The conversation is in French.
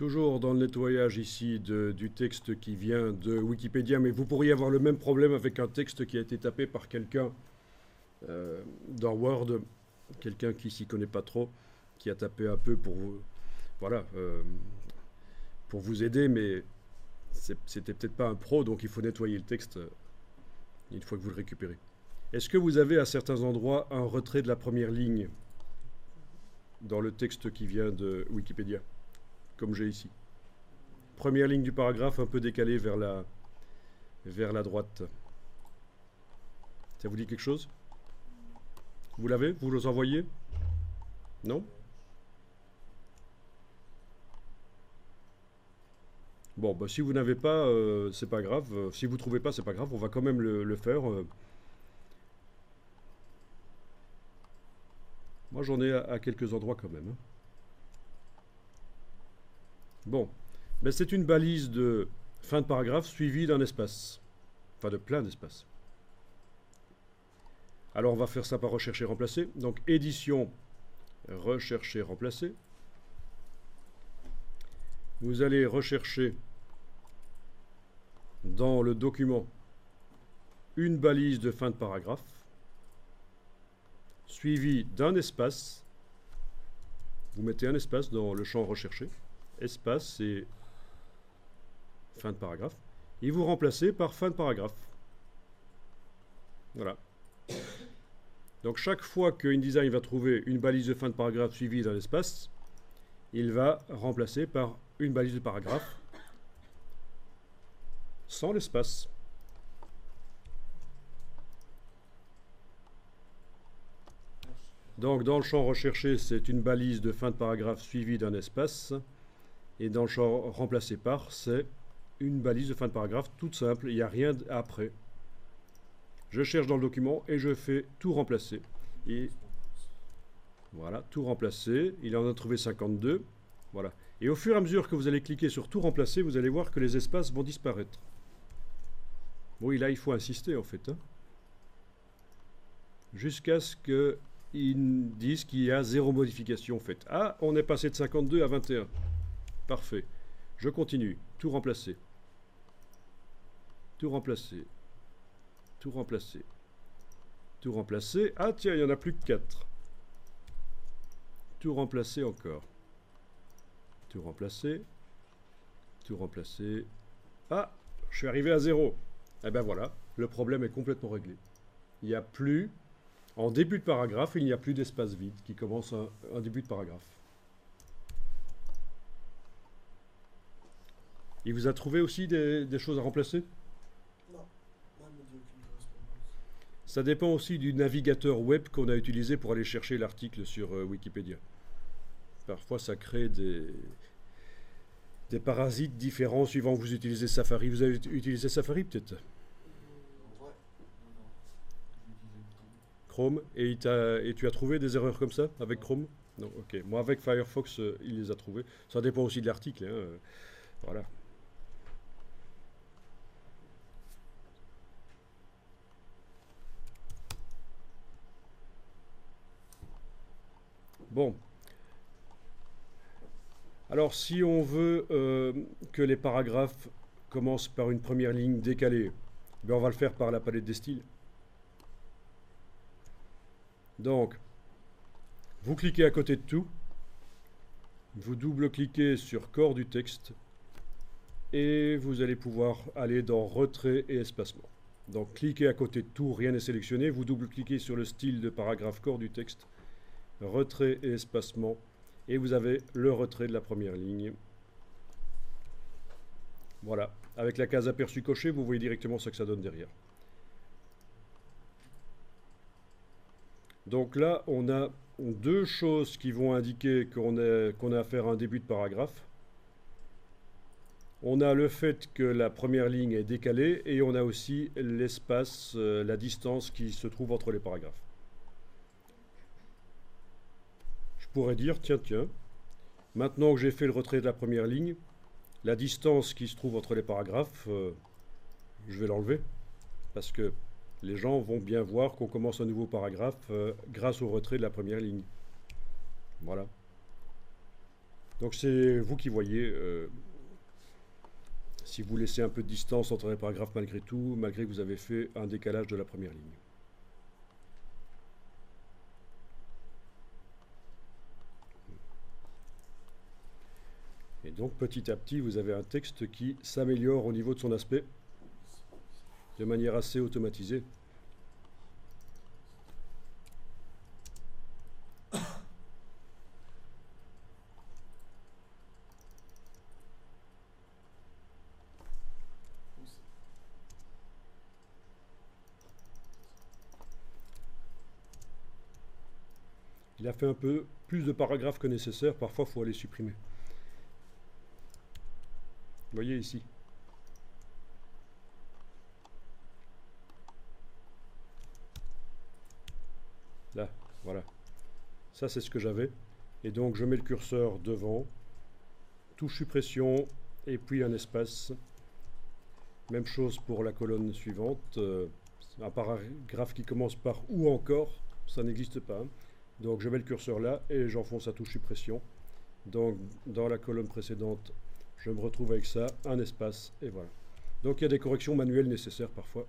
Toujours dans le nettoyage ici du texte qui vient de Wikipédia, mais vous pourriez avoir le même problème avec un texte qui a été tapé par quelqu'un dans Word, quelqu'un qui s'y connaît pas trop, qui a tapé un peu pour vous, voilà, pour vous aider, mais c'était peut-être pas un pro, donc il faut nettoyer le texte une fois que vous le récupérez. Est-ce que vous avez à certains endroits un retrait de la première ligne dans le texte qui vient de Wikipédia, comme j'ai ici? Première ligne du paragraphe un peu décalée vers la droite. Ça vous dit quelque chose? Vous l'avez? Vous le envoyez? Non? Bon, bah, si vous n'avez pas, c'est pas grave. Si vous trouvez pas, c'est pas grave. On va quand même le faire. Moi, j'en ai à quelques endroits quand même, hein. Bon, ben, c'est une balise de fin de paragraphe suivie d'un espace. Enfin, de plein d'espaces. Alors, on va faire ça par rechercher, remplacer. Donc, édition, rechercher, remplacer. Vous allez rechercher dans le document une balise de fin de paragraphe suivie d'un espace. Vous mettez un espace dans le champ recherché. Espace, c'est fin de paragraphe. Et vous remplacez par fin de paragraphe. Voilà. Donc chaque fois que InDesign va trouver une balise de fin de paragraphe suivie d'un espace, il va remplacer par une balise de paragraphe sans l'espace. Donc dans le champ recherché, c'est une balise de fin de paragraphe suivie d'un espace. Et dans le champ remplacé par, c'est une balise de fin de paragraphe toute simple, il n'y a rien après. Je cherche dans le document et je fais tout remplacer. Et voilà, tout remplacer. Il en a trouvé 52. Voilà. Et au fur et à mesure que vous allez cliquer sur tout remplacer, vous allez voir que les espaces vont disparaître. Oui, là, il faut insister en fait, hein. Jusqu'à ce qu'ils disent qu'il y a 0 modification faite. Ah, on est passé de 52 à 21. Parfait. Je continue. Tout remplacer. Tout remplacer. Tout remplacer. Tout remplacer. Ah tiens, il n'y en a plus que 4. Tout remplacer encore. Tout remplacer. Tout remplacer. Ah, je suis arrivé à 0. Eh ben voilà, le problème est complètement réglé. Il n'y a plus, en début de paragraphe, il n'y a plus d'espace vide qui commence un début de paragraphe. Il vous a trouvé aussi des choses à remplacer? Non, moi, il me dit aucune correspondance. Ça dépend aussi du navigateur web qu'on a utilisé pour aller chercher l'article sur Wikipédia. Parfois, ça crée des parasites différents suivant que vous utilisez Safari. Vous avez utilisé Safari peut-être? Ouais. Chrome. Et tu as trouvé des erreurs comme ça avec Chrome? Non, ok. Moi, avec Firefox, il les a trouvées. Ça dépend aussi de l'article, hein. Voilà. Bon. Alors, si on veut que les paragraphes commencent par une première ligne décalée, ben on va le faire par la palette des styles. Donc, vous cliquez à côté de tout, vous double-cliquez sur corps du texte, et vous allez pouvoir aller dans retrait et espacement. Donc, cliquez à côté de tout, rien n'est sélectionné, vous double-cliquez sur le style de paragraphe corps du texte, retrait et espacement, et vous avez le retrait de la première ligne. Voilà, avec la case aperçu cochée, vous voyez directement ce que ça donne derrière. Donc là, on a deux choses qui vont indiquer qu'on a affaire à un début de paragraphe. On a le fait que la première ligne est décalée et on a aussi l'espace, la distance qui se trouve entre les paragraphes. Je pourrais dire, tiens, maintenant que j'ai fait le retrait de la première ligne, la distance qui se trouve entre les paragraphes, je vais l'enlever, parce que les gens vont bien voir qu'on commence un nouveau paragraphe grâce au retrait de la première ligne. Voilà. Donc c'est vous qui voyez si vous laissez un peu de distance entre les paragraphes malgré tout, malgré que vous avez fait un décalage de la première ligne. Et donc petit à petit, vous avez un texte qui s'améliore au niveau de son aspect de manière assez automatisée. Il a fait un peu plus de paragraphes que nécessaire, parfois il faut aller supprimer. Vous voyez ici. Là, voilà. Ça c'est ce que j'avais. Et donc je mets le curseur devant, touche suppression, et puis un espace. Même chose pour la colonne suivante. Un paragraphe qui commence par ou encore, ça n'existe pas. Donc je mets le curseur là et j'enfonce la touche suppression. Donc dans la colonne précédente, je me retrouve avec ça, un espace, et voilà. Donc il y a des corrections manuelles nécessaires parfois.